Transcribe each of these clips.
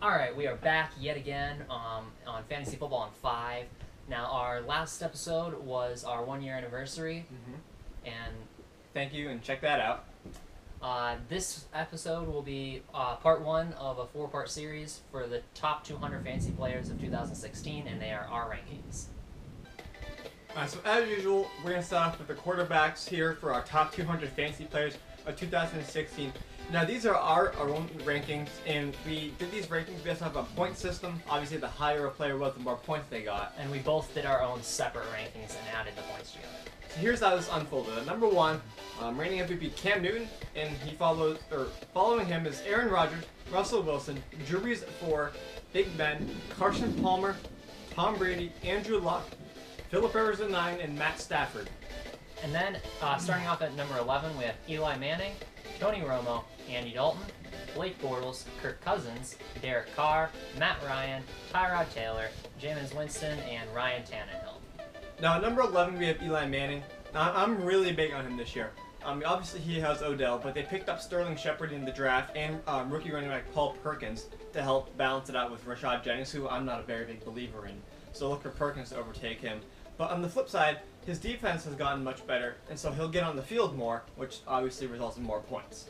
Alright, we are back yet again on Fantasy Football on 5. Now, our last episode was our 1-year anniversary, and Thank you, and check that out. this episode will be part 1 of a 4-part series for the top 200 fantasy players of 2016, and they are our rankings. So as usual, we're going to start off with the quarterbacks here for our top 200 fantasy players of 2016. Now these are our own rankings, and we did these rankings based off a point system. Obviously the higher a player was, the more points they got. And we both did our own separate rankings and added the points together. So here's how this unfolded. At number 1, reigning MVP Cam Newton, and following him is Aaron Rodgers, Russell Wilson, Drew Brees at 4, Big Ben, Carson Palmer, Tom Brady, Andrew Luck, Philip Rivers at 9, and Matt Stafford. And then, starting off at number 11, we have Eli Manning, Tony Romo, Andy Dalton, Blake Bortles, Kirk Cousins, Derek Carr, Matt Ryan, Tyrod Taylor, Jameis Winston, and Ryan Tannehill. Now at number 11 we have Eli Manning. Now I'm really big on him this year. Obviously he has Odell, but they picked up Sterling Shepard in the draft and rookie running back Paul Perkins to help balance it out with Rashad Jennings, who I'm not a very big believer in. So look for Perkins to overtake him. But on the flip side, his defense has gotten much better, and so he'll get on the field more, which obviously results in more points.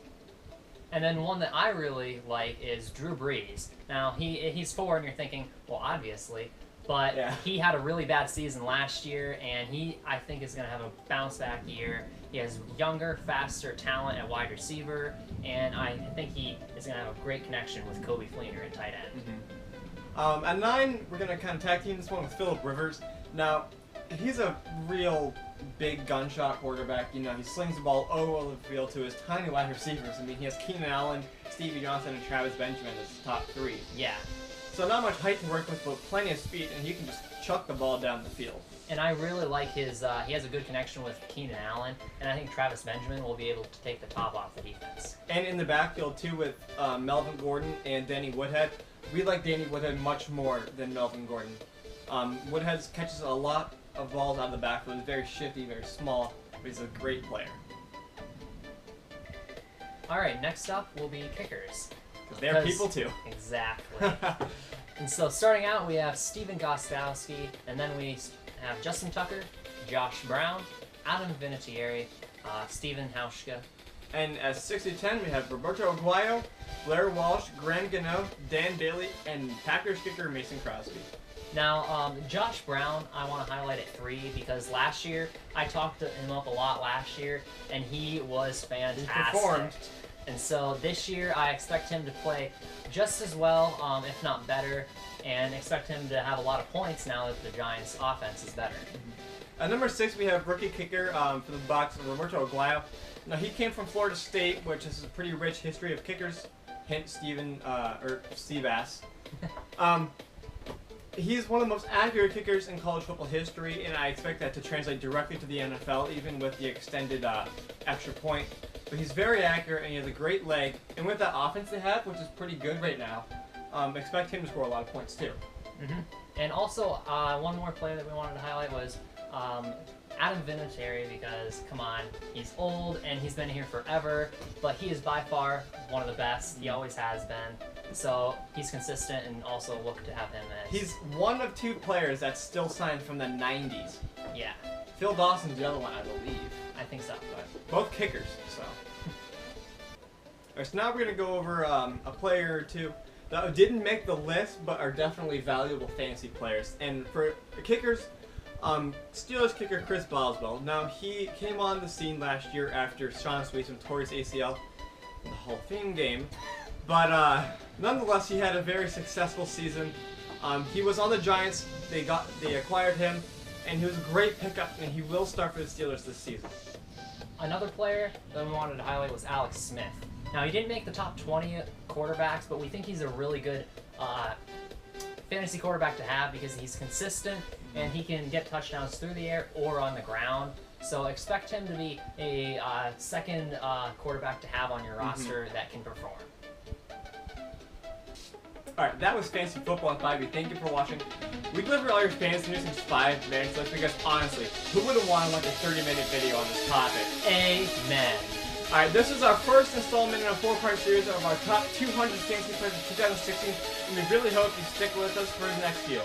And then one that I really like is Drew Brees. Now, he's 4, and you're thinking, well, obviously, but Yeah. he had a really bad season last year, and I think, is going to have a bounce-back year. He has younger, faster talent at wide receiver, and I think he is going to have a great connection with Kobe Fleener at tight end. At 9, we're going to kind of tag team this one with Philip Rivers. Now, he's a real big gunshot quarterback. You know, he slings the ball all over the field to his tiny wide receivers. I mean, he has Keenan Allen, Stevie Johnson, and Travis Benjamin as his top 3. Yeah. So not much height to work with, but plenty of speed, and he can just chuck the ball down the field. And I really like his, he has a good connection with Keenan Allen, and I think Travis Benjamin will be able to take the top off the defense. And in the backfield, too, with Melvin Gordon and Danny Woodhead. We like Danny Woodhead much more than Melvin Gordon. Woodhead catches a lot of balls out of the backfield. He's very shifty, very small, but he's a great player. Alright, next up will be kickers. Because they're people, too. Exactly. And so starting out, we have Steven Gostkowski, and then we have Justin Tucker, Josh Brown, Adam Vinatieri, Steven Hauschka. And as 6-10, we have Roberto Aguayo, Blair Walsh, Graham Gano, Dan Bailey, and Packers kicker Mason Crosby. Now, Josh Brown, I want to highlight at 3 because last year, I talked to him up a lot last year, and he was fantastic. He performed. And so this year, I expect him to play just as well, if not better, and expect him to have a lot of points now that the Giants' offense is better. At number 6, we have rookie kicker for the Bucs, Roberto Aguayo. Now, he came from Florida State, which has a pretty rich history of kickers. Hint Steve Ass. He's one of the most accurate kickers in college football history, and I expect that to translate directly to the NFL, even with the extended extra point. But he's very accurate, and he has a great leg. And with that offense they have, which is pretty good right now, expect him to score a lot of points too. And also, one more player that we wanted to highlight was Adam Vinatieri, because, come on, he's old and he's been here forever, but he is by far one of the best. He always has been. So he's consistent, and also look to have him as... He's one of 2 players that's still signed from the 90s. Yeah. Phil Dawson's the other one, I believe. I think so. But both kickers, so. Alright, so now we're going to go over a player or 2 that didn't make the list, but are definitely valuable fantasy players. And for the kickers, Steelers kicker Chris Boswell. Now, he came on the scene last year after Sean Sweetson tore his ACL in the Hall of Fame game. But nonetheless, he had a very successful season. He was on the Giants. They acquired him, and he was a great pickup, and he will start for the Steelers this season. Another player that we wanted to highlight was Alex Smith. Now, he didn't make the top 20 quarterbacks, but we think he's a really good fantasy quarterback to have because he's consistent and he can get touchdowns through the air or on the ground. So expect him to be a second quarterback to have on your roster that can perform. Alright, that was Fantasy Football on 5. Thank you for watching. We deliver all your fantasy news in 5 minutes, because honestly, who would have wanted like a 30-minute video on this topic? Amen. Alright, this is our first installment in a 4-part series of our top 200 fantasy players of 2016, and we really hope you stick with us for the next few.